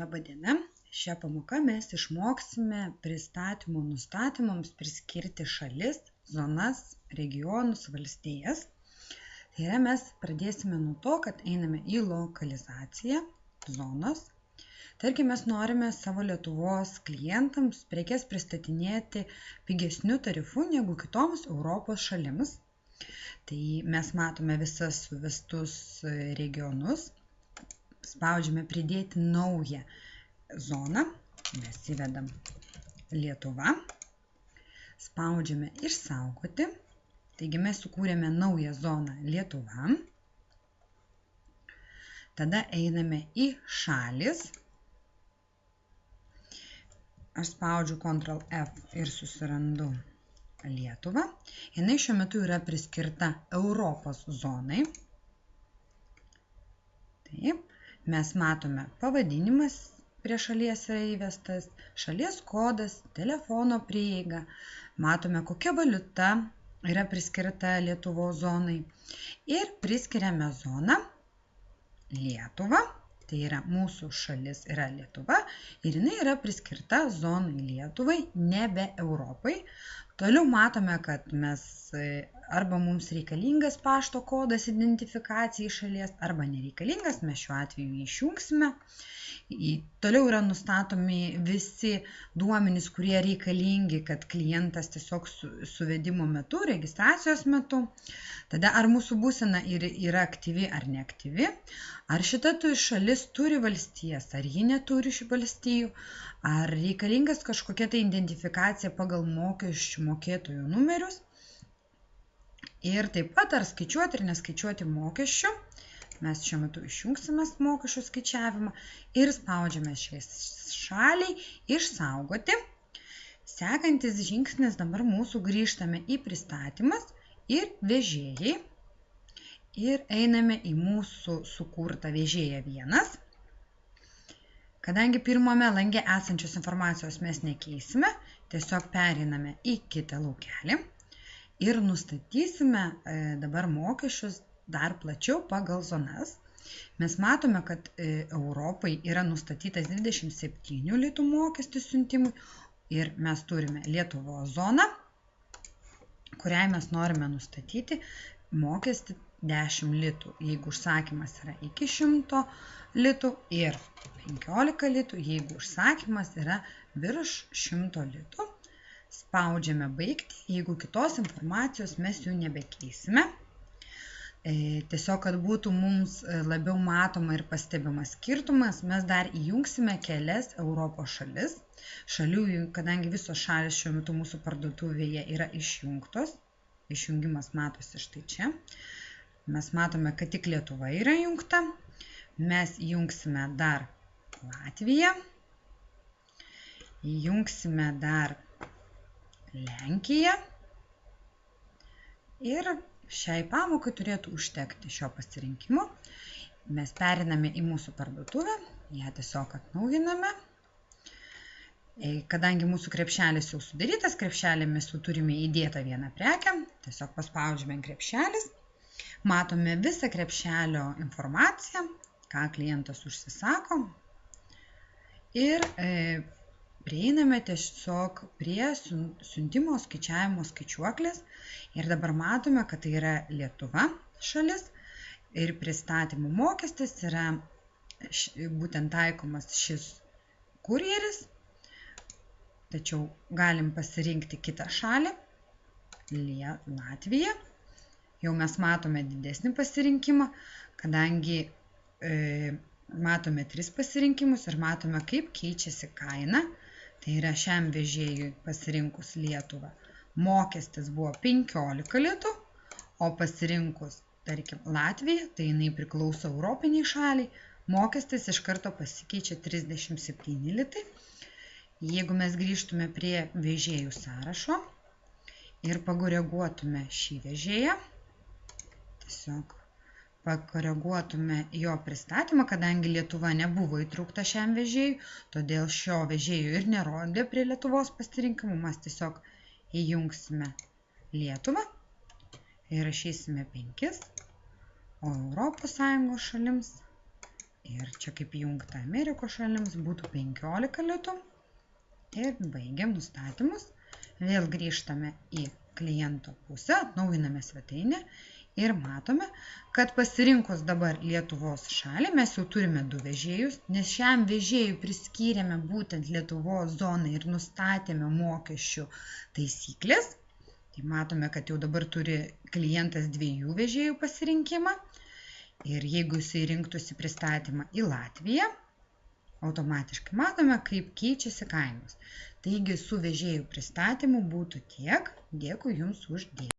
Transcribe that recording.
Labadiena. Šią pamoką mes išmoksime pristatymo nustatymams priskirti šalis, zonas, regionus, valstijas. Tai yra, mes pradėsime nuo to, kad einame į lokalizaciją, zonos. Tarkim, mes norime savo Lietuvos klientams prekes pristatinėti pigesniu tarifu negu kitoms Europos šalims. Tai mes matome visas suvestus regionus. Spaudžiame pridėti naują zoną, mes įvedam Lietuva, spaudžiame išsaugoti, taigi mes sukūrėme naują zoną Lietuva, tada einame į šalis, aš spaudžiu Ctrl F ir susirandu Lietuvą, jinai šiuo metu yra priskirta Europos zonai, taip. Mes matome pavadinimas prie šalies yra įvestas, šalies kodas, telefono prieiga, matome kokia valiuta yra priskirta Lietuvos zonai ir priskiriame zoną Lietuvą, tai yra mūsų šalis yra Lietuva ir jinai yra priskirta zonai Lietuvai, nebe Europai. Toliau matome, kad mes arba mums reikalingas pašto kodas identifikacijai šalies, arba nereikalingas, mes šiuo atveju jį išjungsime. Toliau yra nustatomi visi duomenys, kurie reikalingi, kad klientas tiesiog suvedimo metu, registracijos metu. Tada ar mūsų būsena yra aktyvi ar neaktyvi, ar šita šalis turi valstijas, ar ji neturi šių valstijų, ar reikalingas kažkokia tai identifikacija pagal mokesčių mokėtojų numerius. Ir taip pat ar skaičiuoti ir neskaičiuoti mokesčių. Mes šiuo metu išjungsime mokesčių skaičiavimą ir spaudžiame šiai šaliai išsaugoti. Sekantis žingsnis dabar mūsų grįžtame į pristatymas ir vežėjai. Ir einame į mūsų sukurtą vežėją 1. Kadangi pirmame lange esančios informacijos mes nekeisime, tiesiog pereiname į kitą laukelį ir nustatysime dabar mokesčius dar plačiau pagal zonas. Mes matome, kad Europai yra nustatytas 27 litų mokestis siuntimui ir mes turime Lietuvos zoną, kuriai mes norime nustatyti mokestį 10 litų, jeigu užsakymas yra iki 100 litų ir 15 litų, jeigu užsakymas yra virš 100 litų. Spaudžiame baigti, jeigu kitos informacijos mes jų nebekeisime. Tiesiog, kad būtų mums labiau matoma ir pastebimas skirtumas, mes dar įjungsime kelias Europos šalis. Šalių, kadangi visos šalis šiuo metu mūsų parduotuvėje yra išjungtos, išjungimas matosi štai čia. Mes matome, kad tik Lietuva yra jungta. Mes įjungsime dar Latviją, įjungsime dar Lenkiją ir šiai pamokai turėtų užtekti šio pasirinkimo. Mes periname į mūsų parduotuvę, ją tiesiog atnaujiname. Kadangi mūsų krepšelis jau sudarytas, krepšelį mes jau turime įdėtą vieną prekę, tiesiog paspaudžiame krepšelis, matome visą krepšelio informaciją, ką klientas užsisako ir prieiname tiesiog prie siuntimo skaičiavimo skaičiuoklės ir dabar matome, kad tai yra Lietuva šalis ir pristatymų mokestis yra būtent taikomas šis kurjeris, tačiau galim pasirinkti kitą šalį, Latviją. Jau mes matome didesnį pasirinkimą, kadangi matome 3 pasirinkimus ir matome, kaip keičiasi kaina. Tai yra šiam vežėjui pasirinkus Lietuvą. Mokestis buvo 15 litų, o pasirinkus, tarkim, Latviją, tai jinai priklauso europiniai šaliai, mokestis iš karto pasikeičia 37 litai. Jeigu mes grįžtume prie vežėjų sąrašo ir pakoreguotume šį vežėją, tiesiog pakoreguotume jo pristatymą, kadangi Lietuva nebuvo įtraukta šiam vežėjui, todėl šio vežėjo ir nerodė prie Lietuvos pasirinkimų, mes tiesiog įjungsime Lietuvą ir rašysime 5, o Europos Sąjungos šalims Ir čia kaip įjungta Amerikos šalims būtų 15 litų. Ir baigiam nustatymus. Vėl grįžtame į kliento pusę, atnaujiname svetainę ir matome, kad pasirinkus dabar Lietuvos šalį mes jau turime 2 vežėjus, nes šiam vežėjui priskyrėme būtent Lietuvos zoną ir nustatėme mokesčių taisyklės. Tai matome, kad jau dabar turi klientas 2 vežėjų pasirinkimą. Ir jeigu jisai rinktųsi pristatymą į Latviją, automatiškai matome, kaip keičiasi kainos. Taigi su vežėjų pristatymu būtų tiek. Dėkui Jums už dėmesį.